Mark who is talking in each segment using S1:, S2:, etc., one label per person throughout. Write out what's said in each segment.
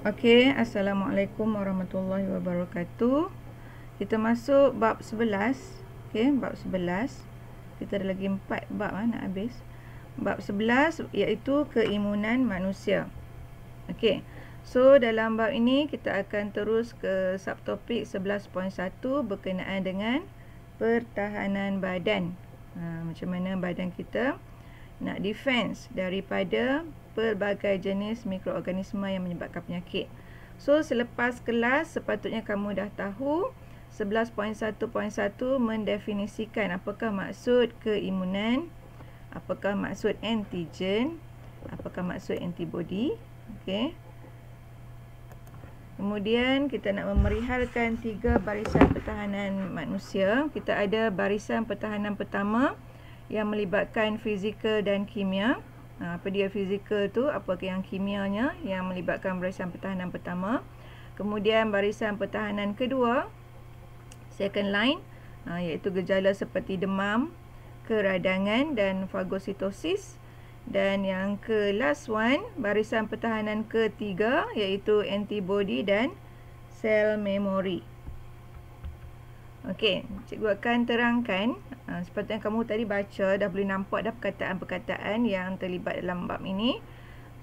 S1: Okey, Assalamualaikum warahmatullahi wabarakatuh. Kita masuk bab 11. Okey, bab 11. Kita ada lagi 4 bab nak habis. Bab 11 iaitu keimunan manusia. Okey. So dalam bab ini kita akan terus ke subtopik 11.1 berkenaan dengan pertahanan badan. Macam mana badan kita nak defense daripada pelbagai jenis mikroorganisma yang menyebabkan penyakit. So selepas kelas sepatutnya kamu dah tahu 11.1.1 mendefinisikan apakah maksud keimunan, apakah maksud antigen, apakah maksud antibody. Okey. Kemudian kita nak memerihalkan 3 barisan pertahanan manusia. Kita ada barisan pertahanan pertama yang melibatkan fizikal dan kimia. Apa dia fizikal tu, apa yang kimianya yang melibatkan barisan pertahanan pertama. Kemudian barisan pertahanan kedua, second line, iaitu gejala seperti demam, keradangan dan fagositosis. Dan yang ke last one, barisan pertahanan ketiga, iaitu antibody dan sel memori. Okey, cikgu akan terangkan. Sepatutnya kamu tadi baca, dah boleh nampak dah perkataan-perkataan yang terlibat dalam bab ini.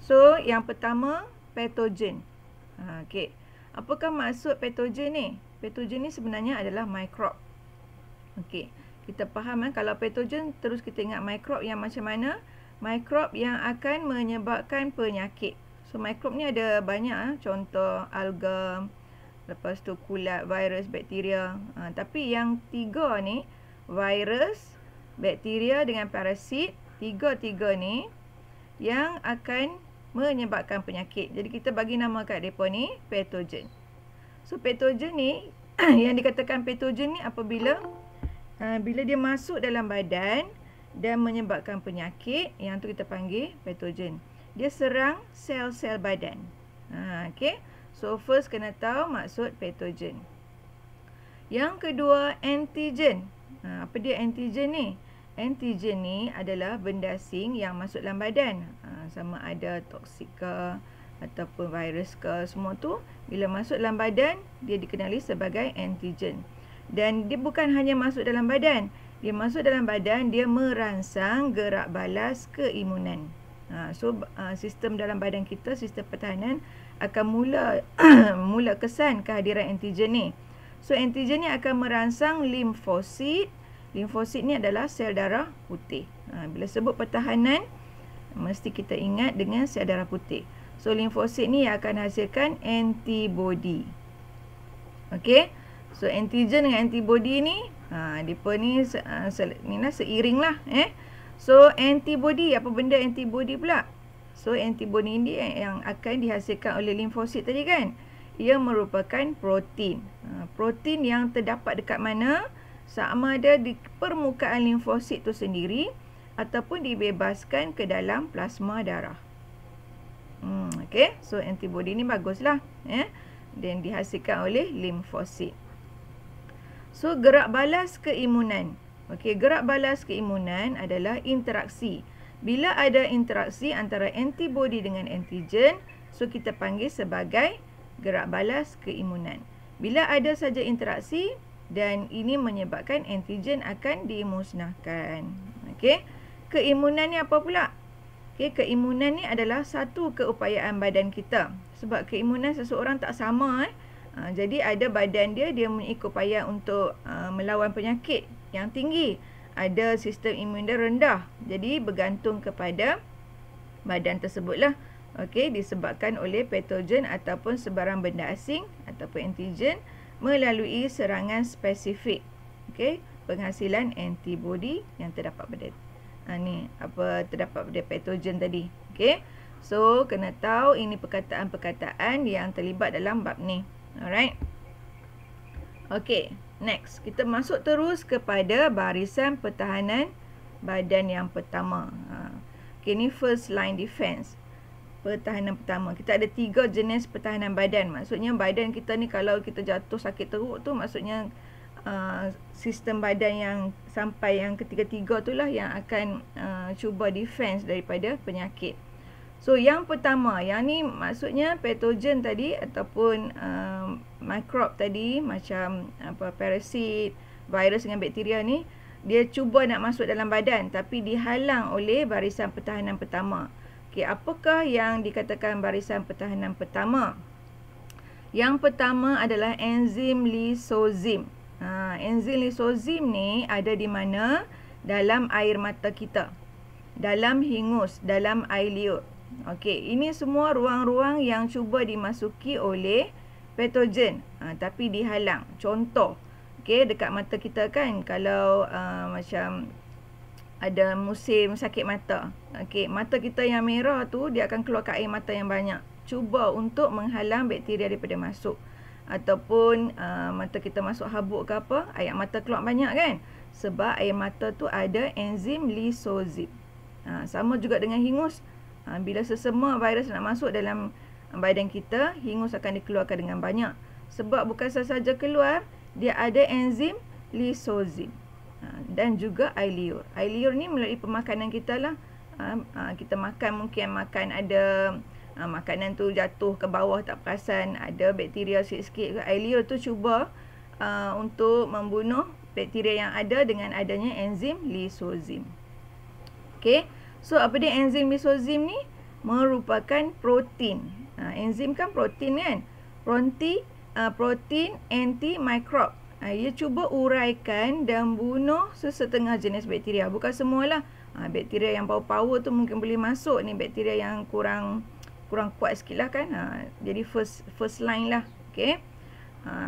S1: So, yang pertama, patogen. Okey, apakah maksud patogen ni? Patogen ni sebenarnya adalah mikrob. Okey, kita faham kalau patogen terus kita ingat mikrob yang macam mana? Mikrob yang akan menyebabkan penyakit. So, mikrob ni ada banyak, contoh alga, lepas tu kulat, virus, bakteria. Tapi yang 3 ni, virus, bakteria dengan parasit, tiga-tiga ni yang akan menyebabkan penyakit. Jadi kita bagi nama kat mereka ni patogen. So patogen ni yang dikatakan patogen ni apabila bila dia masuk dalam badan dan menyebabkan penyakit, yang tu kita panggil patogen. Dia serang sel-sel badan. Okey. So first kena tahu maksud patogen. Yang kedua, antigen. Apa dia antigen ni? Antigen ni adalah benda asing yang masuk dalam badan. Sama ada toksik ke ataupun virus ke, semua tu bila masuk dalam badan dia dikenali sebagai antigen. Dan dia bukan hanya masuk dalam badan. Dia masuk dalam badan, dia merangsang gerak balas keimunan. So sistem dalam badan kita, sistem pertahanan akan mula kesan kehadiran antigen ni. So antigen ni akan merangsang limfosit. Limfosit ni adalah sel darah putih. Bila sebut pertahanan, mesti kita ingat dengan sel darah putih. So limfosit ni akan hasilkan antibody. Okey. So antigen dengan antibody ni depa ni seiring lah. So antibody, apa benda antibody pula? So antibody ni yang akan dihasilkan oleh limfosit tadi kan. Ia merupakan protein. Protein yang terdapat dekat mana? Sama ada di permukaan limfosit tu sendiri ataupun dibebaskan ke dalam plasma darah. Okey, so antibody ni baguslah, dan dihasilkan oleh limfosit. So gerak balas keimunan. Okey, gerak balas keimunan adalah interaksi. Bila ada interaksi antara antibody dengan antigen, so kita panggil sebagai gerak balas keimunan. Bila ada saja interaksi dan ini menyebabkan antigen akan dimusnahkan. Okey. Keimunan ni apa pula? Okey, keimunan ni adalah satu keupayaan badan kita. Sebab keimunan seseorang tak sama. Jadi ada badan dia mempunyai keupayaan untuk melawan penyakit yang tinggi. Ada sistem imun dia rendah. Jadi bergantung kepada badan tersebutlah. Okey, disebabkan oleh patogen ataupun sebarang benda asing ataupun antigen melalui serangan spesifik. Okey, penghasilan antibody yang terdapat pada terdapat pada patogen tadi. Okey. So kena tahu ini perkataan-perkataan yang terlibat dalam bab ni. Alright. Okey, next kita masuk terus kepada barisan pertahanan badan yang pertama. Okey, ni first line defense. Pertahanan pertama. Kita ada 3 jenis pertahanan badan. Maksudnya badan kita ni kalau kita jatuh sakit teruk tu, maksudnya sistem badan yang sampai yang ketiga-tiga itulah yang akan cuba defense daripada penyakit. So yang pertama, yang ni maksudnya patogen tadi ataupun mikrob tadi, macam parasit, virus dengan bakteria ni, dia cuba nak masuk dalam badan tapi dihalang oleh barisan pertahanan pertama. Okey, apakah yang dikatakan barisan pertahanan pertama? Yang pertama adalah enzim lisozim. Enzim lisozim ni ada di mana? Dalam air mata kita, dalam hingus, dalam air liur. Okey, ini semua ruang-ruang yang cuba dimasuki oleh patogen, tapi dihalang. Contoh, okey, dekat mata kita kan, kalau macam ada musim sakit mata, okey, mata kita yang merah tu dia akan keluarkan air mata yang banyak, cuba untuk menghalang bakteria daripada masuk. Ataupun mata kita masuk habuk ke apa, air mata keluar banyak kan, sebab air mata tu ada enzim lisozim. Sama juga dengan hingus. Bila sesama virus nak masuk dalam badan kita, hingus akan dikeluarkan dengan banyak. Sebab bukan sahaja keluar, dia ada enzim lisozim. Dan juga air liur. Air liur ni melalui pemakanan kita lah. Kita makan, mungkin makan ada makanan tu jatuh ke bawah tak perasan, ada bakteria sikit-sikit. Air liur tu cuba untuk membunuh bakteria yang ada dengan adanya enzim lisozim. Okey. So, apa dia enzim lisozim ni? Merupakan protein. Enzim kan protein kan? Protein anti-mikrob. Ia cuba uraikan dan bunuh sesetengah jenis bakteria. Bukan semualah. Bakteria yang power-power tu mungkin boleh masuk. Ni bakteria yang kurang kuat sikit lah kan. Jadi first line lah. Okay.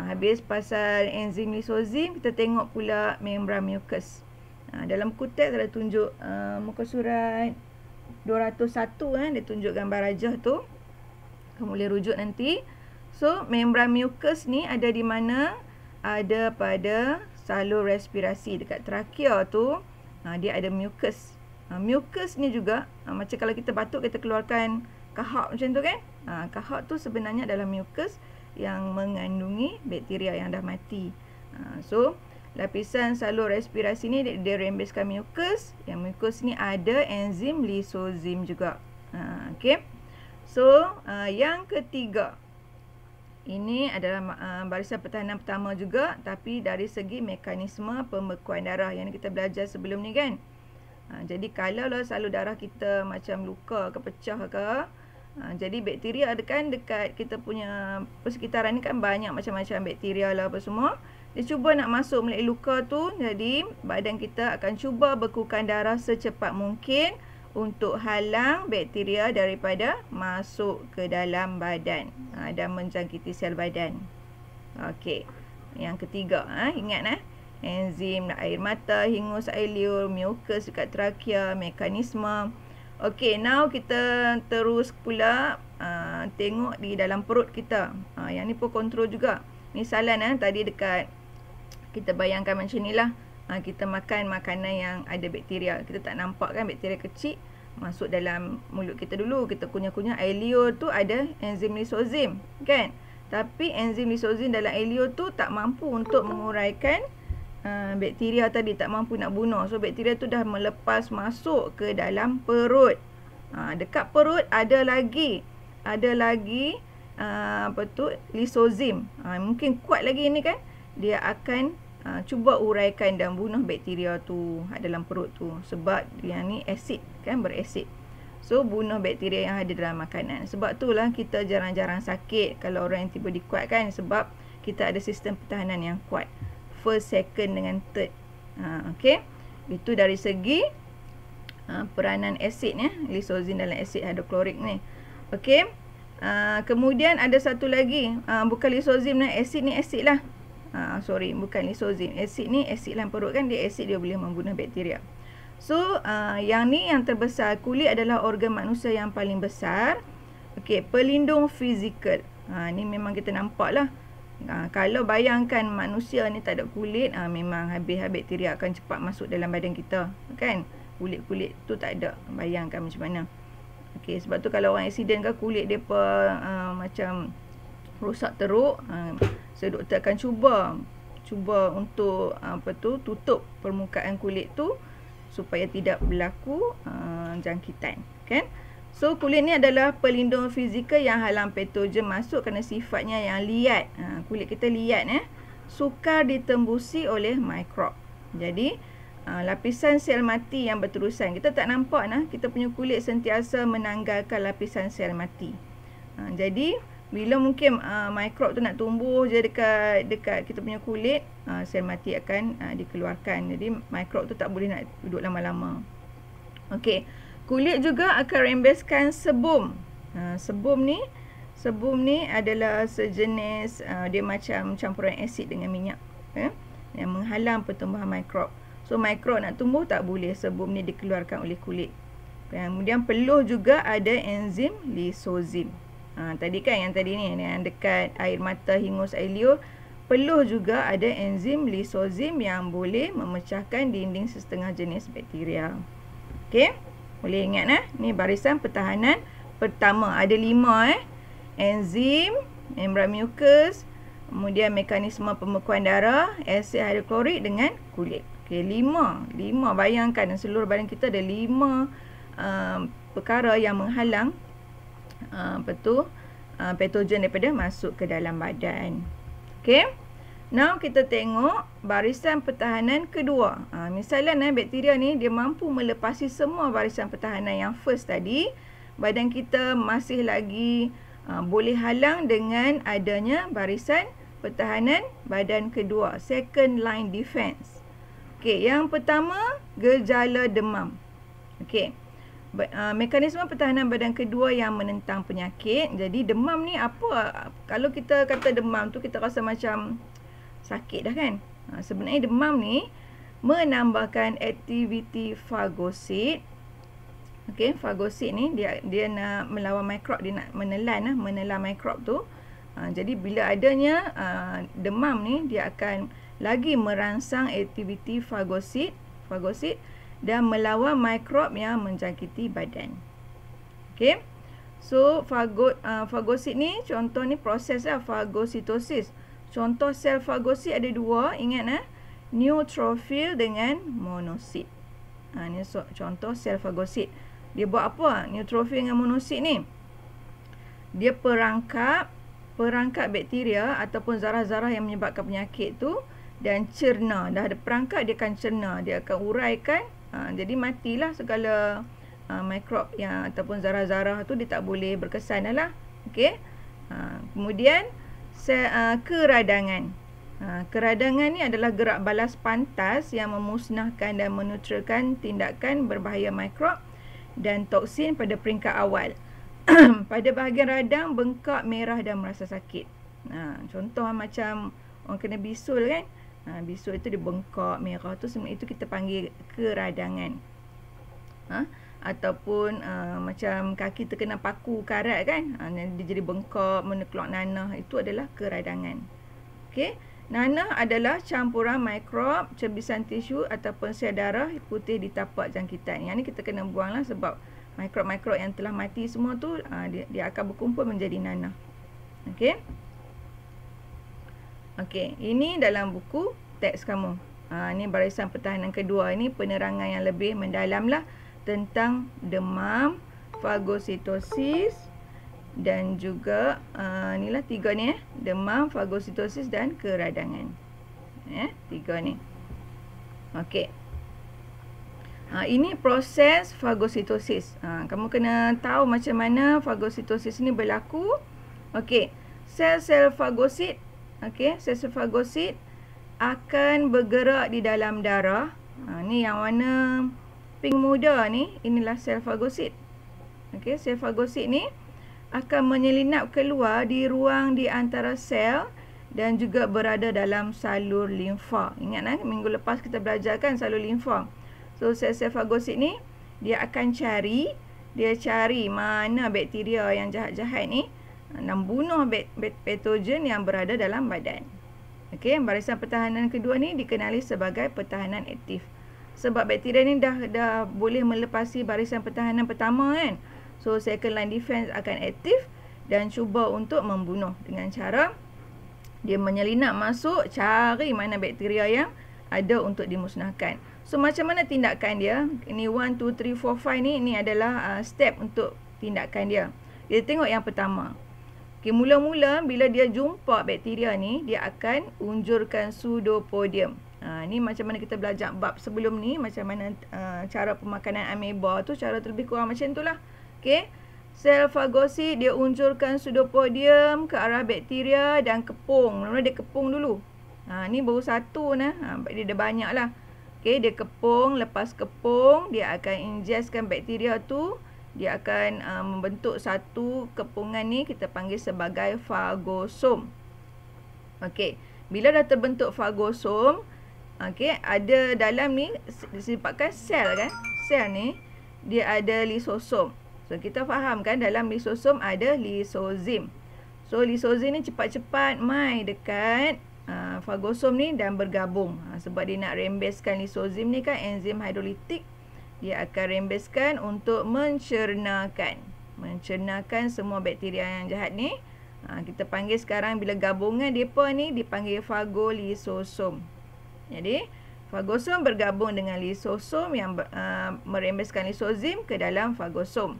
S1: Habis pasal enzim lisozim, kita tengok pula membran mucus. Dalam buku teks ada tunjuk muka surat 201 dia tunjuk gambar rajah tu. Kamu boleh rujuk nanti. So, membran mucus ni ada di mana? Ada pada salur respirasi dekat trakea tu. Dia ada mucus. Mucus ni juga macam kalau kita batuk kita keluarkan kahak macam tu kan. Kahak tu sebenarnya adalah mucus yang mengandungi bakteria yang dah mati. So, lapisan salur respirasi ni dia rembeskan mucus. Yang mucus ni ada enzim lisozim juga. Okey. So, yang ketiga. Ini adalah barisan pertahanan pertama juga, tapi dari segi mekanisme pembekuan darah yang kita belajar sebelum ni kan. Jadi kalau salur darah kita macam luka ke pecah ke, jadi bakteria ada kan dekat kita punya persekitaran ni kan banyak macam-macam bakteria lah apa semua. Dia cuba nak masuk melalui luka tu. Jadi badan kita akan cuba bekukan darah secepat mungkin untuk halang bakteria daripada masuk ke dalam badan dan menjangkiti sel badan. Okey. Yang ketiga, ingat enzim air mata, hingus air liur, mucus dekat trakea, mekanisme. Okey, now kita terus pula tengok di dalam perut kita. Yang ni pun kontrol juga. Ni salan tadi dekat kita bayangkan macam ni lah. Kita makan makanan yang ada bakteria. Kita tak nampak kan bakteria kecil masuk dalam mulut kita dulu. Kita kunyah-kunyah air liur tu ada enzim lisozim kan. Tapi enzim lisozim dalam air liur tu tak mampu untuk menguraikan bakteria tadi. Tak mampu nak bunuh. So bakteria tu dah melepas masuk ke dalam perut. Dekat perut ada lagi lisozim. Mungkin kuat lagi ni kan. Dia akan cuba uraikan dan bunuh bakteria tu dalam perut tu. Sebab dia ni asid kan, berasid. So bunuh bakteria yang ada dalam makanan. Sebab itulah kita jarang-jarang sakit kalau orang yang antibody kuat kan. Sebab kita ada sistem pertahanan yang kuat. First, second dengan third. Okay. Itu dari segi peranan asid lisozim dalam asid hidroklorik ni. Okay. Kemudian ada satu lagi. Bukan lisozim asid ni asid lah. Bukan lisozim. Asid ni asid dalam perut kan. Dia asid, dia boleh membunuh bakteria. So, yang ni yang terbesar. Kulit adalah organ manusia yang paling besar. Okey, pelindung fizikal. Ni memang kita nampak lah. Kalau bayangkan manusia ni tak ada kulit, memang habis bakteria akan cepat masuk dalam badan kita. Kan? Kulit-kulit tu tak ada. Bayangkan macam mana. Okey, sebab tu kalau orang accident ke kulit dia macam rosak teruk. So doktor akan cuba untuk tutup permukaan kulit tu supaya tidak berlaku jangkitan, kan? So kulit ni adalah pelindung fizikal yang halang patogen masuk kerana sifatnya yang liat. Kulit kita liat, sukar ditembusi oleh mikrob. Jadi lapisan sel mati yang berterusan. Kita tak nampak kita punya kulit sentiasa menanggalkan lapisan sel mati. Jadi bila mungkin mikrob tu nak tumbuh je dekat kita punya kulit, sel mati akan dikeluarkan. Jadi mikrob tu tak boleh nak duduk lama-lama. Okey, kulit juga akan rembeskan sebum. Sebum ni adalah sejenis dia macam campuran asid dengan minyak, yang menghalang pertumbuhan mikrob. So mikrob nak tumbuh tak boleh, sebum ni dikeluarkan oleh kulit. Kemudian peluh juga ada enzim lisozim. Tadi kan yang tadi ni yang dekat air mata, hingus, air liur, peluh juga ada enzim lisozim yang boleh memecahkan dinding sesetengah jenis bakteria. Okey, boleh ingat ni barisan pertahanan pertama. Ada 5 enzim, membran mukus, kemudian mekanisme pembekuan darah, asid hidroklorik dengan kulit. Okey, 5 bayangkan seluruh badan kita ada 5 perkara yang menghalang patogen daripada masuk ke dalam badan. Okey. Now kita tengok barisan pertahanan kedua. Misalnya bakteria ni dia mampu melepasi semua barisan pertahanan yang first tadi. Badan kita masih lagi boleh halang dengan adanya barisan pertahanan badan kedua, second line defense. Okey, yang pertama gejala demam. Okey. Mekanisme pertahanan badan kedua yang menentang penyakit. Jadi demam ni apa? Kalau kita kata demam tu kita rasa macam sakit dah kan. Sebenarnya demam ni menambahkan aktiviti fagosit. Okey, fagosit ni dia nak melawan mikrob, dia nak menelan mikrob tu. Jadi bila adanya demam ni dia akan lagi merangsang aktiviti fagosit dan melawan mikrob yang menjangkiti badan. Okey. So fagosit ni contoh ni proses fagositosis. Contoh sel fagosit ada 2, ingat neutrofil dengan monosit. Ni contoh sel fagosit. Dia buat apa neutrofil dengan monosit ni? Dia perangkap bakteria ataupun zarah-zarah yang menyebabkan penyakit tu dan cerna. Dah ada perangkap, dia akan cerna, dia akan uraikan. Jadi matilah segala mikrob yang ataupun zarah-zarah tu, dia tak boleh berkesan dah lah. Okey. Kemudian keradangan. Keradangan ni adalah gerak balas pantas yang memusnahkan dan menetralkan tindakan berbahaya mikrob dan toksin pada peringkat awal. Pada bahagian radang, bengkak, merah dan merasa sakit. Contoh macam orang kena bisul kan. Bisul itu dia bengkak, merah tu, semua itu kita panggil keradangan. Ataupun macam kaki terkena paku karat kan, dia jadi bengkak, meneklok nanah, itu adalah keradangan. Okey, nanah adalah campuran mikrob, cebisan tisu ataupun sel darah putih di tapak jangkitan. Yang ni kita kena buang lah, sebab mikrob-mikrob yang telah mati semua tu dia akan berkumpul menjadi nanah. Okey. Okey, ini dalam buku teks kamu. Ini barisan pertahanan kedua. Ini penerangan yang lebih mendalam lah tentang demam, fagositosis dan juga inilah 3 ni demam, fagositosis dan keradangan. 3 ni. Okey. Ini proses fagositosis. Kamu kena tahu macam mana fagositosis ni berlaku. Okey, sel-sel fagosit, sel-sel fagosit akan bergerak di dalam darah. Ni yang warna pink muda ni, inilah sel fagosit. Okey, sel fagosit ni akan menyelinap keluar di ruang di antara sel dan juga berada dalam salur limfa. Ingat minggu lepas kita belajar kan salur limfa. So sel-sel fagosit ni dia akan cari mana bakteria yang jahat-jahat ni dan bunuh patogen yang berada dalam badan. Okey, barisan pertahanan kedua ni dikenali sebagai pertahanan aktif. Sebab bakteria ni dah boleh melepasi barisan pertahanan pertama kan. So second line defense akan aktif dan cuba untuk membunuh dengan cara dia menyelinap masuk, cari mana bakteria yang ada untuk dimusnahkan. So macam mana tindakan dia? Ini 1, 2, 3, 4, 5 ni adalah step untuk tindakan dia. Kita tengok yang pertama. Okey, mula-mula bila dia jumpa bakteria ni, dia akan unjurkan pseudopodium. Ni macam mana kita belajar bab sebelum ni, macam mana cara pemakanan ameba tu, cara terlebih kurang macam tu lah. Okey. Sel fagosit dia unjurkan pseudopodium ke arah bakteria dan kepung. Mula-mula dia kepung dulu. Ni baru satu nah. Dia ada banyak lah. Okey, dia kepung. Lepas kepung, dia akan ingestkan bakteria tu. Dia akan membentuk satu kepungan ni kita panggil sebagai fagosom. Okey, bila dah terbentuk fagosom, okey, ada dalam ni disebabkan sel kan. Sel ni dia ada lisosom. So kita faham kan dalam lisosom ada lisozim. So lisozim ni cepat-cepat mai dekat fagosom ni dan bergabung. Sebab dia nak rembeskan lisozim ni kan enzim hidrolitik. Dia akan rembeskan untuk mencernakan semua bakteria yang jahat ni. Kita panggil sekarang bila gabungan depa ni dipanggil fagolisosom. Jadi fagosom bergabung dengan lisosom yang merembeskan lisozim ke dalam fagosom.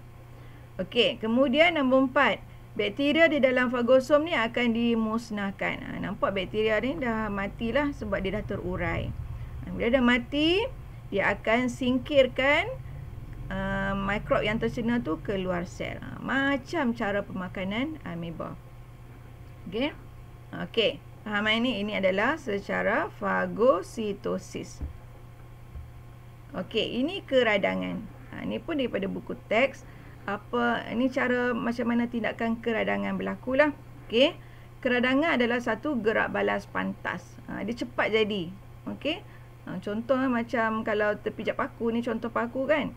S1: Okey, kemudian nombor 4. Bakteria di dalam fagosom ni akan dimusnahkan. Nampak bakteria ni dah matilah sebab dia dah terurai. Bila dah mati, dia akan singkirkan mikrob yang tercena tu keluar sel. Macam cara pemakanan ameba. Okey. Okey, faham ini? Ini adalah secara fagositosis. Okey, ini keradangan. Ini pun daripada buku teks. Ini cara macam mana tindakan keradangan berlaku lah. Okey. Keradangan adalah satu gerak balas pantas. Dia cepat jadi. Okey. Contoh macam kalau terpijak paku ni, contoh paku kan.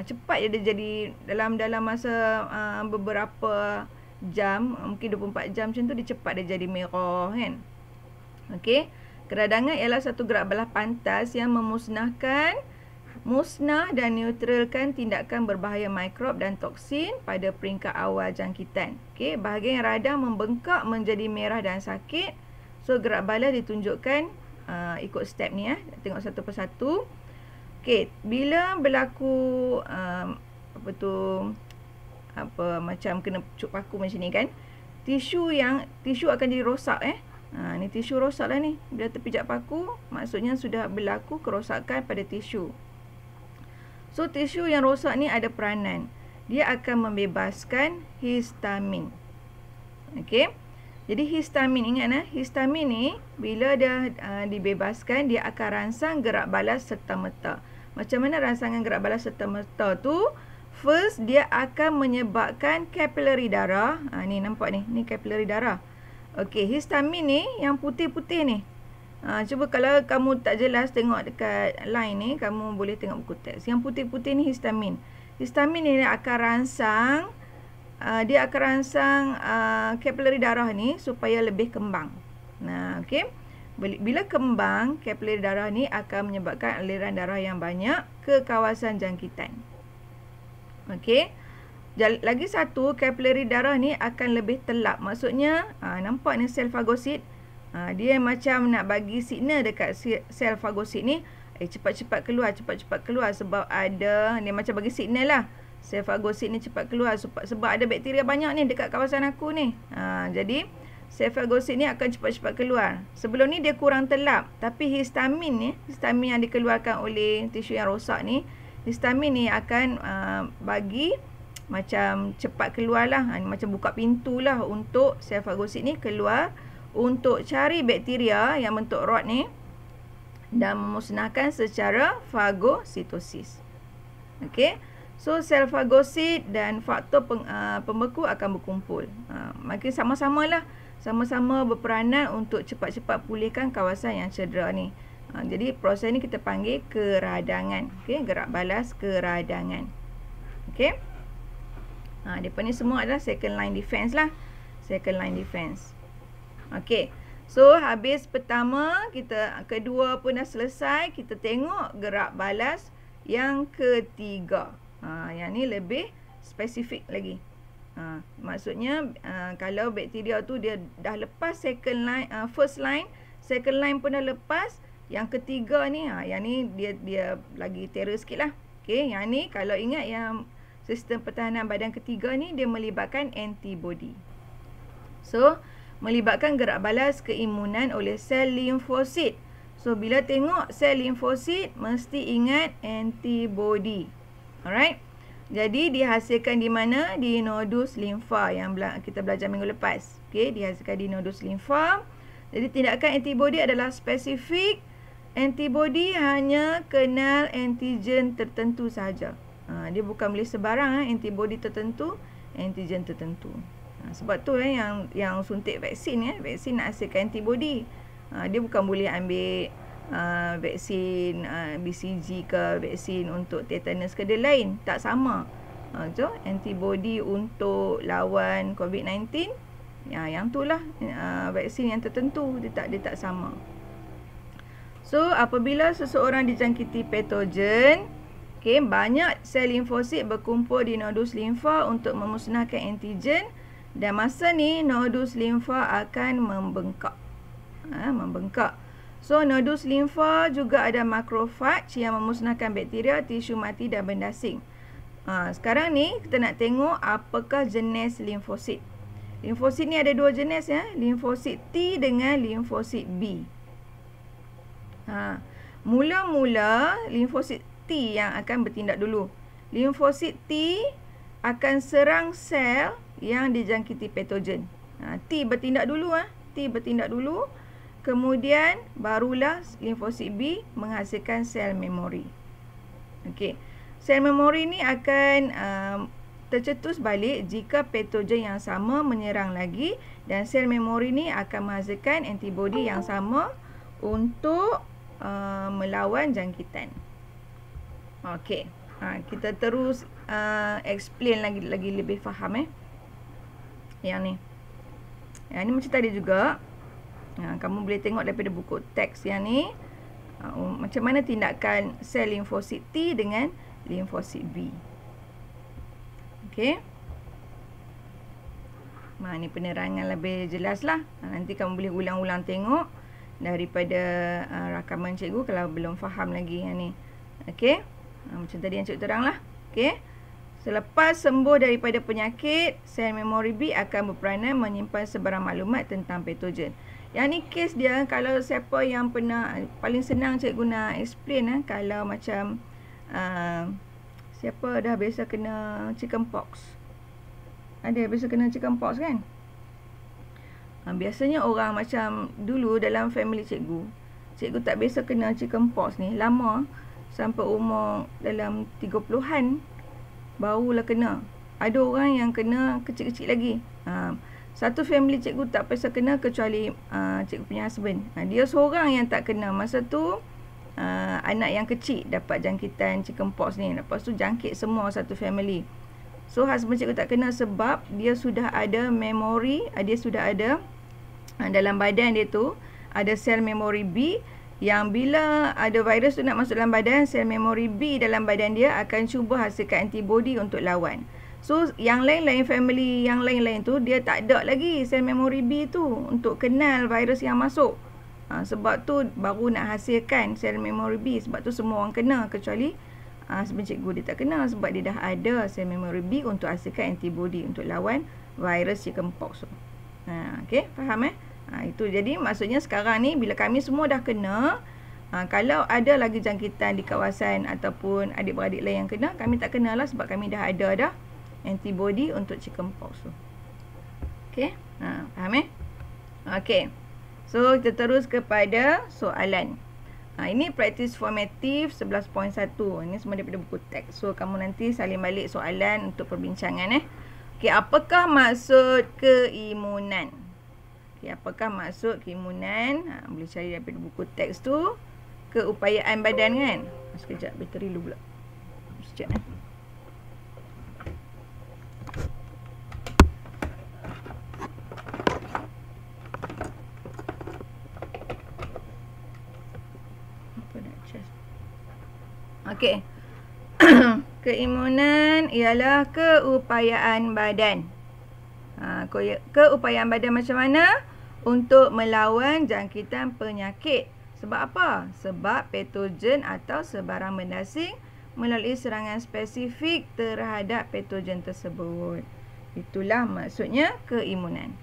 S1: Cepat dia jadi dalam masa beberapa jam, mungkin 24 jam macam tu, dia cepat dia jadi merah kan. Okey. Keradangan ialah satu gerak balas pantas yang musnah dan neutralkan tindakan berbahaya mikrob dan toksin pada peringkat awal jangkitan. Okey, bahagian radang membengkak menjadi merah dan sakit. So gerak balas ditunjukkan ikut step ni ya. Tengok satu persatu. Okey, bila berlaku macam kena cuk paku macam ni kan. Tisu akan jadi rosak ni tisu rosak lah ni. Bila terpijak paku, maksudnya sudah berlaku kerosakan pada tisu. So tisu yang rosak ni ada peranan. Dia akan membebaskan histamin. Okey. Jadi histamin, ingat histamin ni bila dah dibebaskan, dia akan rangsang gerak balas serta-merta. Macam mana rangsangan gerak balas serta-merta tu? First, dia akan menyebabkan kapilari darah. Ni nampak ni, ni kapilari darah. Okey, histamin ni yang putih-putih ni. Cuba kalau kamu tak jelas tengok dekat line ni, kamu boleh tengok buku teks. Yang putih-putih ni histamin. Histamin ni akan rangsang kapilari darah ni supaya lebih kembang. Okey. Bila kembang, kapilari darah ni akan menyebabkan aliran darah yang banyak ke kawasan jangkitan. Okey. Lagi satu, kapilari darah ni akan lebih telap. Maksudnya, nampak ni sel fagosit. Dia macam nak bagi signal dekat sel fagosit ni, cepat-cepat keluar sebab ada, dia macam bagi signal lah. Sel fagosit ni cepat keluar sebab ada bakteria banyak ni dekat kawasan aku ni. Jadi sel fagosit ni akan cepat-cepat keluar. Sebelum ni dia kurang telap, tapi histamin yang dikeluarkan oleh tisu yang rosak ni, histamin ni akan bagi macam cepat keluar lah. Macam buka pintu lah untuk sel fagosit ni keluar untuk cari bakteria yang bentuk rod ni dan memusnahkan secara fagositosis. Okey. So sel fagosit dan faktor pembeku akan berkumpul. Makin sama-sama berperanan untuk cepat-cepat pulihkan kawasan yang cedera ni. Jadi proses ni kita panggil keradangan. Okey, gerak balas keradangan. Okey. Depa ni semua adalah second line defense lah. Second line defense. Okey. So habis pertama, kedua pun dah selesai. Kita tengok gerak balas yang ketiga. Yang ni lebih spesifik lagi. Maksudnya kalau bakteria tu dia dah lepas second line, first line, second line pun dah lepas, yang ketiga ni, yang ni dia lagi terror sikit lah. Okey, yang ni kalau ingat yang sistem pertahanan badan ketiga ni dia melibatkan antibody. So, melibatkan gerak balas keimunan oleh sel limfosit. So, bila tengok sel limfosit, mesti ingat antibody. Alright. Jadi, dihasilkan di mana? Di nodus limfa yang kita belajar minggu lepas. Okay, dihasilkan di nodus limfa. Jadi, tindakan antibody adalah spesifik. Antibody hanya kenal antigen tertentu sahaja. Dia bukan boleh sebarang antibody tertentu, antigen tertentu. Sebab tu yang suntik vaksin vaksin nak hasilkan antibody. Dia bukan boleh ambil vaksin BCG ke vaksin untuk tetanus ke, dia lain, tak sama. So antibody untuk lawan COVID-19 yang itulah vaksin yang tertentu, dia tak sama. So apabila seseorang dijangkiti patogen, banyak sel limfosit berkumpul di nodus limfa untuk memusnahkan antigen, dan masa ni nodus limfa akan membengkak. Membengkak. So nodus limfa juga ada makrofag yang memusnahkan bakteria, tisu mati dan benda asing. Sekarang ni kita nak tengok apakah jenis limfosit. Limfosit ni ada dua jenis limfosit T dengan limfosit B. Mula-mula limfosit T yang akan bertindak dulu. Limfosit T akan serang sel yang dijangkiti patogen. T bertindak dulu. T bertindak dulu. Kemudian barulah limfosit B menghasilkan sel memori. Okey. Sel memori ni akan tercetus balik jika patogen yang sama menyerang lagi, dan sel memori ni akan menghasilkan antibody yang sama untuk melawan jangkitan. Okey. Kita terus explain lagi lebih faham Yang ni. Yang ni macam tadi juga. Kamu boleh tengok daripada buku teks yang ni. Macam mana tindakan sel limfosit T dengan limfosit B. Okey. Ni penerangan lebih jelas lah. Nanti kamu boleh ulang-ulang tengok daripada rakaman cikgu kalau belum faham lagi yang ni. Okey. Macam tadi yang cikgu terang lah. Okey. Selepas sembuh daripada penyakit, sel memori B akan berperanan menyimpan sebarang maklumat tentang patogen. Yang ni kes dia, kalau siapa yang pernah, paling senang cikgu nak explain kalau macam siapa dah biasa kena chickenpox. Ada biasa kena chickenpox kan? Biasanya orang macam dulu dalam family cikgu tak biasa kena chickenpox ni lama, sampai umur dalam 30-an barulah kena. Ada orang yang kena kecil-kecil lagi. Satu family cikgu tak biasa kena kecuali cikgu punya husband. Dia seorang yang tak kena. Masa tu anak yang kecil dapat jangkitan chickenpox ni. Lepas tu jangkit semua satu family. So husband cikgu tak kena sebab dia sudah ada memori, dia sudah ada dalam badan dia tu ada sel memori B, yang bila ada virus tu nak masuk dalam badan, sel memori B dalam badan dia akan cuba hasilkan antibody untuk lawan. So yang lain-lain, family yang lain-lain tu dia tak ada lagi sel memori B tu untuk kenal virus yang masuk. Sebab tu baru nak hasilkan sel memori B. Sebab tu semua orang kena kecuali sebenarnya cikgu dia tak kena sebab dia dah ada sel memori B untuk hasilkan antibody untuk lawan virus chickenpox tu. Okey, faham itu jadi maksudnya sekarang ni bila kami semua dah kena, kalau ada lagi jangkitan di kawasan ataupun adik-beradik lain yang kena, kami tak kenalah sebab kami dah ada antibody untuk chickenpox tu. Okey, faham okey. So kita terus kepada soalan. Ini praktis formatif 11.1. Ini semua daripada buku teks. So kamu nanti salin balik soalan untuk perbincangan Okey, apakah maksud keimunan? Okey, apakah maksud keimunan? Boleh cari daripada buku teks tu. Keupayaan badan kan? Sekejap, bateri lu pula. Sekejap Okey. Keimunan ialah keupayaan badan. Keupayaan badan macam mana? Untuk melawan jangkitan penyakit. Sebab apa? Sebab patogen atau sebarang benda asing melalui serangan spesifik terhadap patogen tersebut. Itulah maksudnya keimunan.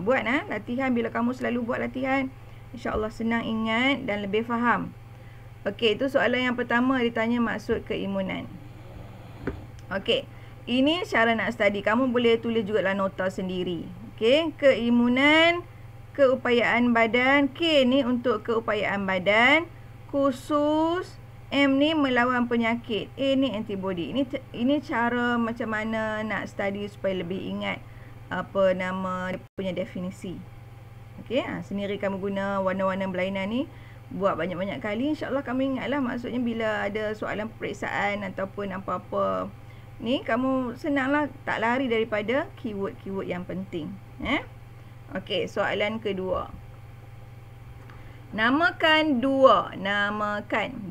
S1: Buat latihan. Bila kamu selalu buat latihan, insya-Allah senang ingat dan lebih faham. Okey, itu soalan yang pertama ditanya maksud keimunan. Okey, ini cara nak study. Kamu boleh tulis juga dalam nota sendiri. Okey, keimunan, keupayaan badan. K ni untuk keupayaan badan. Khusus. M ni melawan penyakit. A ni antibody. Ini cara macam mana nak study supaya lebih ingat apa nama dia punya definisi. Okey, sendiri kamu guna warna-warna berlainan ni. Buat banyak-banyak kali, insya-Allah kamu ingatlah. Maksudnya bila ada soalan peperiksaan ataupun apa-apa ni, kamu senanglah, tak lari daripada keyword-keyword yang penting. Okey, soalan kedua. Namakan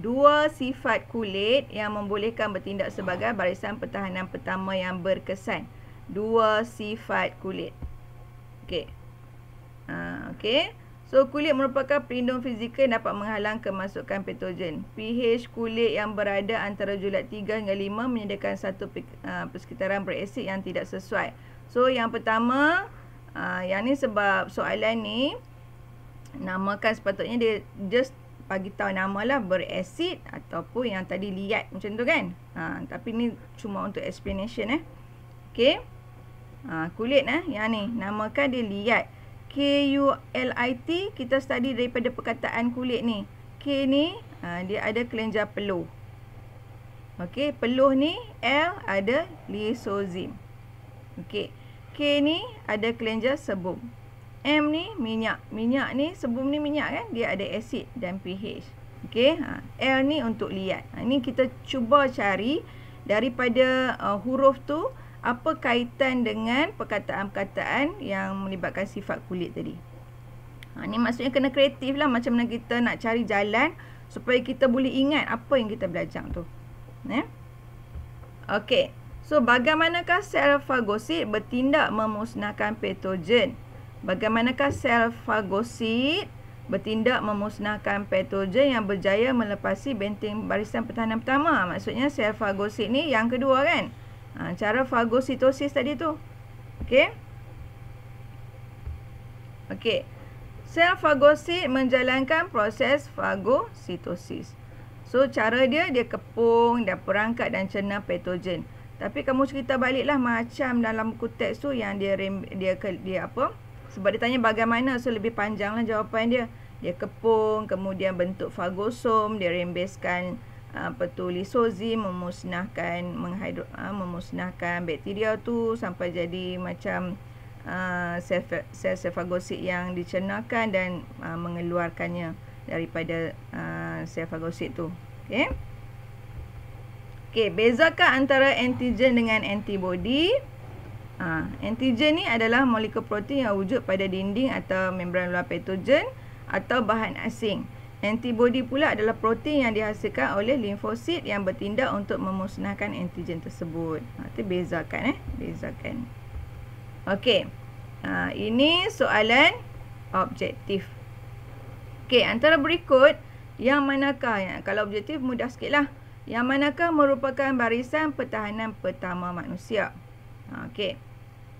S1: dua sifat kulit yang membolehkan bertindak sebagai barisan pertahanan pertama yang berkesan. Dua sifat kulit. Okey. Okey. So, kulit merupakan pelindung fizikal yang dapat menghalang kemasukan patogen. pH kulit yang berada antara julat 3 hingga 5 menyediakan satu persekitaran berasid yang tidak sesuai. So, yang pertama, yang ni sebab soalan ni, namakan sepatutnya dia just bagi tahu nama lah, berasid ataupun yang tadi liat macam tu kan. Tapi ni cuma untuk explanation Okey. Kulit yang ni, namakan dia liat. KULIT, kita study daripada perkataan kulit ni. K ni dia ada kelenjar peluh. Okey, peluh ni L ada lisozim. Okey. K ni ada kelenjar sebum. M ni minyak. Minyak ni, sebum ni minyak kan, dia ada asid dan pH. Okey, L ni untuk liat. Ini kita cuba cari daripada huruf tu apa kaitan dengan perkataan-perkataan yang melibatkan sifat kulit tadi. Ni maksudnya kena kreatif lah, macam mana kita nak cari jalan supaya kita boleh ingat apa yang kita belajar tu. Okey. So, bagaimanakah sel fagosit bertindak memusnahkan patogen? Bagaimanakah sel fagosit bertindak memusnahkan patogen yang berjaya melepasi benteng barisan pertahanan pertama? Maksudnya sel fagosit ni yang kedua kan? Cara fagositosis tadi tu. Okey. Okey. Sel fagosit menjalankan proses fagositosis. So, cara dia kepung dan perangkat dan cerna patogen. Tapi kamu cerita baliklah macam dalam buku teks tu yang dia apa? Sebab dia tanya bagaimana, so lebih panjanglah jawapan dia. Dia kepung, kemudian bentuk fagosom, dia rembeskan lisozim, memusnahkan bakteria tu sampai jadi macam sel fagosit yang dicernakan dan mengeluarkannya daripada sel fagosit tu. Okey. Okey, bezakan antara antigen dengan antibody. Antigen ni adalah molekul protein yang wujud pada dinding atau membran luar patogen atau bahan asing. Antibody pula adalah protein yang dihasilkan oleh limfosit yang bertindak untuk memusnahkan antigen tersebut. Itu bezakan bezakan. Okey. Ini soalan objektif. Okey, antara berikut yang manakah kalau objektif mudah sikitlah. Yang manakah merupakan barisan pertahanan pertama manusia? Okey.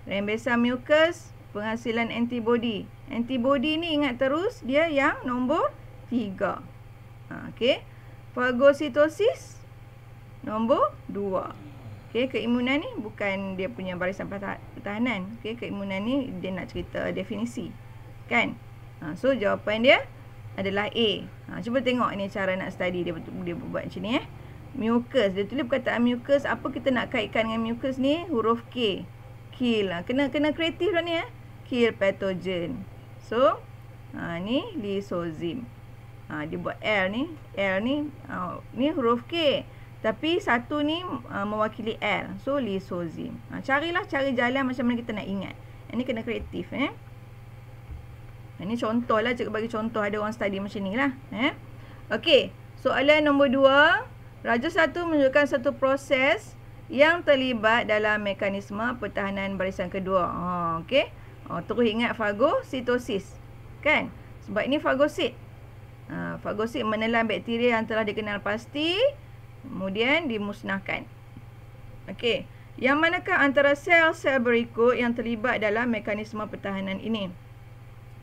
S1: Rembesan mukus, penghasilan antibody. Antibody ni ingat terus dia yang nombor 3. Okey. Fagositosis nombor 2. Okey, keimunan ni bukan dia punya barisan pertahanan. Okey, keimunan ni dia nak cerita definisi. Kan? So jawapan dia adalah A. Cuba tengok ni cara nak study dia buat macam ni Mucus, dia tulis perkataan mucus. Apa kita nak kaitkan dengan mucus ni? Huruf K. Kill. Kena kreatif lah ni Kill pathogen. So, ni lisozim. Dia buat L ni. Ni huruf K. Tapi satu ni mewakili L. So, lisozim. Cari jalan macam mana kita nak ingat. Ini kena kreatif. Ini contoh lah. Cikgu bagi contoh. Ada orang study macam ni lah. Okey. Soalan nombor 2. Raja 1 menunjukkan satu proses yang terlibat dalam mekanisme pertahanan barisan kedua. Okey. Terus ingat fagositosis. Kan? Sebab ini fagosit. Fagosit menelan bakteria yang telah dikenal pasti kemudian dimusnahkan. Okey, yang manakah antara sel-sel berikut yang terlibat dalam mekanisme pertahanan ini?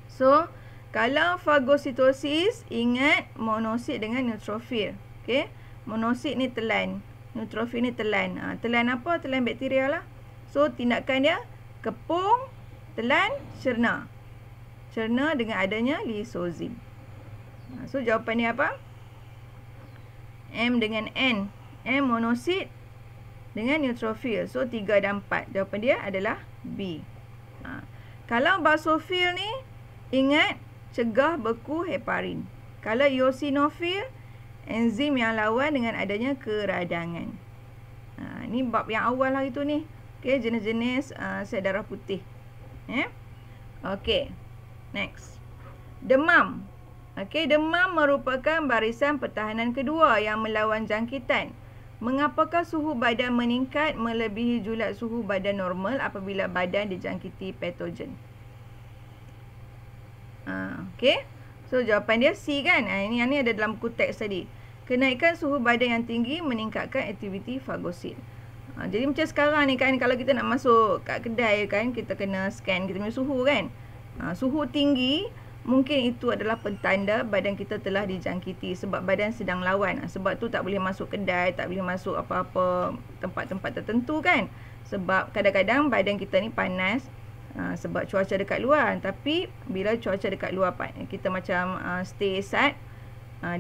S1: So, kalau fagositosis, ingat monosit dengan neutrofil. Okey, monosit ni telan, neutrofil ni telan. Telan apa? Telan bakteria lah. So, tindakan dia kepung, telan, cerna. Cerna dengan adanya lisozim. So, jawapan dia apa? M dengan N. M monosit dengan neutrofil. So, 3 dan 4. Jawapan dia adalah B. Kalau basofil ni, ingat cegah beku heparin. Kalau eosinofil, enzim yang lawan dengan adanya keradangan. Ni bab yang awal lah itu ni. Okey, jenis-jenis sel darah putih. Okey, next. Demam. Okey, demam merupakan barisan pertahanan kedua yang melawan jangkitan. Mengapakah suhu badan meningkat melebihi julat suhu badan normal apabila badan dijangkiti patogen? Okey. So, jawapan dia C kan? Ini yang ni ada dalam buku teks tadi. Kenaikan suhu badan yang tinggi meningkatkan aktiviti fagosit. Jadi macam sekarang ni kan, kalau kita nak masuk kat kedai kan, kita kena scan kita punya suhu kan. Suhu tinggi, mungkin itu adalah petanda badan kita telah dijangkiti sebab badan sedang lawan. Sebab tu tak boleh masuk kedai, tak boleh masuk apa-apa tempat-tempat tertentu kan. Sebab kadang-kadang badan kita ni panas sebab cuaca dekat luar. Tapi bila cuaca dekat luar kita macam stay sat,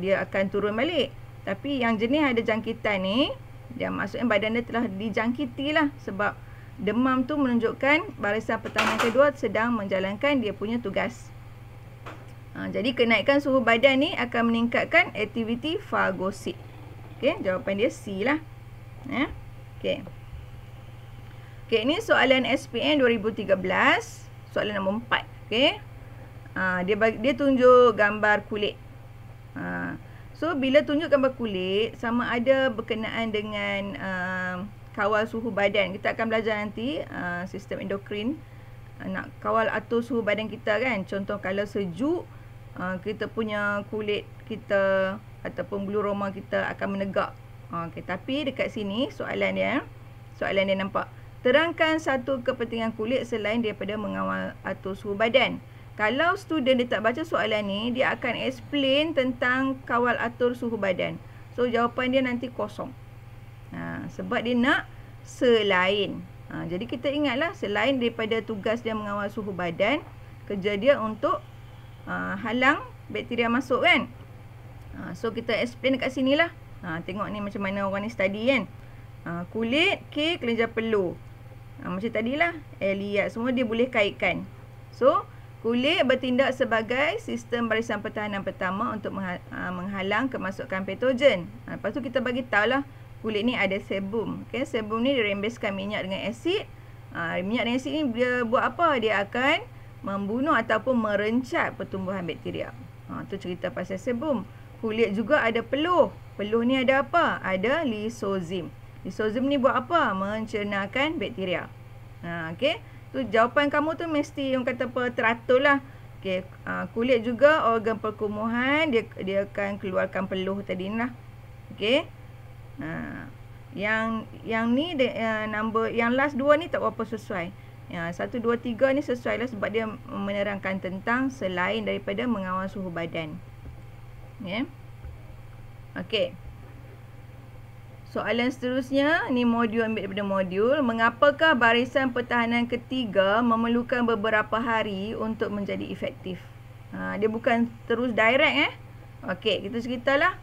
S1: dia akan turun balik. Tapi yang jenis ada jangkitan ni, dia maksudnya badan dia telah dijangkiti lah. Sebab demam tu menunjukkan barisan pertahanan kedua sedang menjalankan dia punya tugas. Jadi kenaikan suhu badan ni akan meningkatkan aktiviti fagosit. Okey, jawapan dia C lah. Okey. Okey, ini soalan SPM 2013, soalan nombor 4. Okey. Dia tunjuk gambar kulit. So bila tunjuk gambar kulit, sama ada berkenaan dengan kawal suhu badan. Kita akan belajar nanti sistem endokrin, nak kawal atur suhu badan kita kan. Contoh kalau sejuk, kita punya kulit kita ataupun bulu roma kita akan menegak. Okey, tapi dekat sini soalan dia nampak. Terangkan satu kepentingan kulit selain daripada mengawal atur suhu badan. Kalau student dia tak baca soalan ni, dia akan explain tentang kawal atur suhu badan. So jawapan dia nanti kosong. Sebab dia nak selain. Jadi kita ingatlah, selain daripada tugas dia mengawal suhu badan, kerja dia untuk halang bakteria masuk kan. So kita explain dekat sini lah. Tengok ni macam mana orang ni study kan. Kulit, K, kelenjar peluh. Macam tadilah, liat semua dia boleh kaitkan. So kulit bertindak sebagai sistem barisan pertahanan pertama untuk menghalang kemasukan patogen. Lepas tu kita bagi tahulah kulit ni ada sebum. Okay, sebum ni dia rembeskan minyak dengan asid. Minyak dengan asid ni dia buat apa? Dia akan membunuh ataupun merencat pertumbuhan bakteria. Tu cerita pasal sebum. Kulit juga ada peluh. Peluh ni ada apa? Ada lisozim. Lisozim ni buat apa? Mencernakan bakteria. Okey. Tu jawapan kamu tu mesti yang kata apa, teratur lah. Okey, kulit juga organ perkumuhan, dia akan keluarkan peluh tadi ni lah. Okey. Yang ni number yang last dua ni tak berapa sesuai. 1, 2, 3 ni sesuai lah sebab dia menerangkan tentang selain daripada mengawal suhu badan. Ya. Okey. Soalan seterusnya, ni modul ambil daripada modul. Mengapakah barisan pertahanan ketiga memerlukan beberapa hari untuk menjadi efektif? Dia bukan terus direct Okey, kita ceritalah.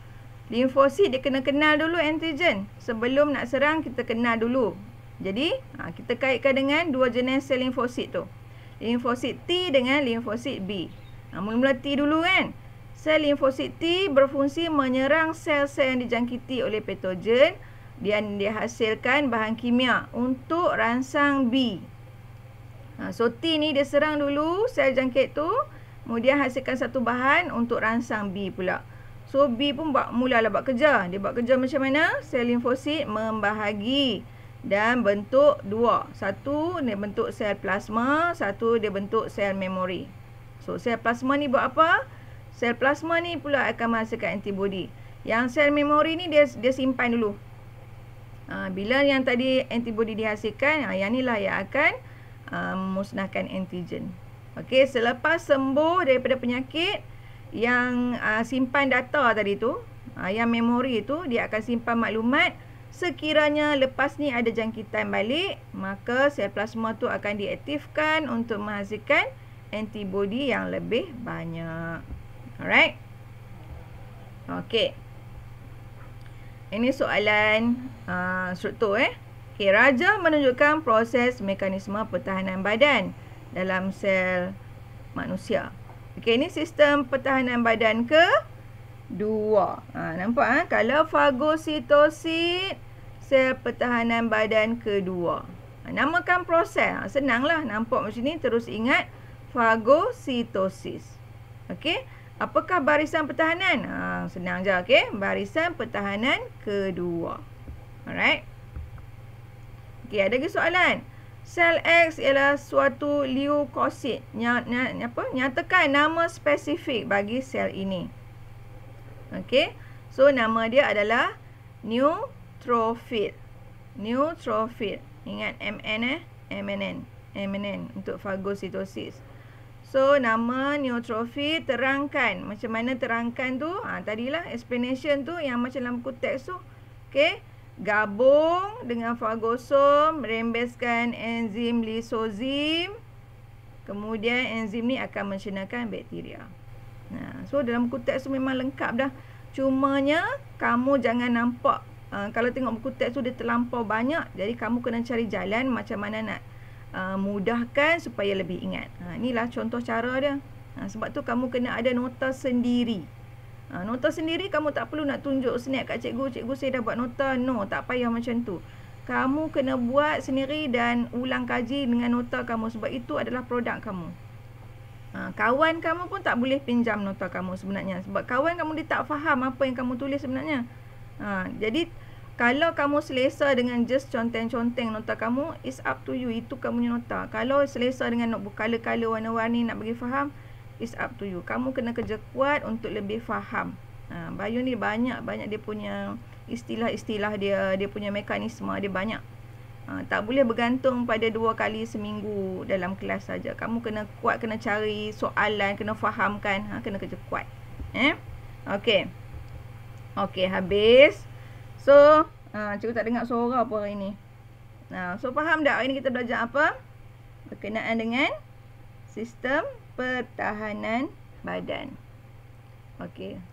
S1: Limfosit dia kena kenal dulu antigen. Sebelum nak serang, kita kenal dulu. Jadi, kita kaitkan dengan dua jenis sel limfosit tu. Limfosit T dengan limfosit B. Mula-mula T dulu kan. Sel limfosit T berfungsi menyerang sel-sel yang dijangkiti oleh patogen dan dia hasilkan bahan kimia untuk rangsang B. So T ni dia serang dulu sel jangkit tu, kemudian hasilkan satu bahan untuk rangsang B pula. So B pun mulalah buat kerja. Dia buat kerja macam mana? Sel limfosit membahagi dan bentuk dua. Satu dia bentuk sel plasma, satu dia bentuk sel memori. So sel plasma ni buat apa? Sel plasma ni pula akan menghasilkan antibodi. Yang sel memori ni dia simpan dulu. Bila yang tadi antibody dihasilkan, yang inilah yang akan memusnahkan antigen. Okey, selepas sembuh daripada penyakit, yang simpan data tadi tu, yang memori tu, dia akan simpan maklumat. Sekiranya lepas ni ada jangkitan balik, maka sel plasma tu akan diaktifkan untuk menghasilkan antibody yang lebih banyak. Alright. Okey. Ini soalan struktur Okey, Raja menunjukkan proses mekanisme pertahanan badan dalam sel manusia. Okey, ini sistem pertahanan badan kedua. Nampak kalau fagositosit, sel pertahanan badan kedua. Namakan proses. Senanglah nampak macam ni, terus ingat fagositosis. Okey, apakah barisan pertahanan? Senang je, okey. Barisan pertahanan kedua. Alright. Okey, ada lagi soalan. Sel X ialah suatu leukosit. Nyatakan nama spesifik bagi sel ini. Okey. So, nama dia adalah neutrophil. Neutrophil. Ingat MN MNN untuk fagositosis. So, nama neutrophil terangkan. Macam mana terangkan tu? Tadilah explanation tu yang macam dalam buku teks tu. Okey. Gabung dengan fagosom, merembeskan enzim lisozim. Kemudian enzim ni akan mencernakan bakteria. So dalam buku teks tu memang lengkap dah. Cumanya kamu jangan nampak kalau tengok buku teks tu dia terlampau banyak. Jadi kamu kena cari jalan macam mana nak mudahkan supaya lebih ingat. Inilah contoh cara dia. Sebab tu kamu kena ada nota sendiri. Nota sendiri kamu tak perlu nak tunjuk snap kat cikgu. Cikgu saya dah buat nota. No, tak payah macam tu. Kamu kena buat sendiri dan ulang kaji dengan nota kamu. Sebab itu adalah produk kamu. Kawan kamu pun tak boleh pinjam nota kamu sebenarnya. Sebab kawan kamu dia tak faham apa yang kamu tulis sebenarnya. Jadi, kalau kamu selesa dengan just conteng-conteng nota kamu, it's up to you. Itu kamu punya nota. Kalau selesa dengan notebook color-color warna-warni nak bagi faham, it's up to you. Kamu kena kerja kuat untuk lebih faham. Bio ni banyak dia punya istilah-istilah dia punya mekanisme dia banyak. Tak boleh bergantung pada 2 kali seminggu dalam kelas saja. Kamu kena kuat, kena cari soalan, kena fahamkan, kena kerja kuat. Okey. Okey, habis. So, cikgu tak dengar suara apa hari ni. So faham tak hari ni kita belajar apa? Berkenaan dengan sistem pertahanan badan. Okey.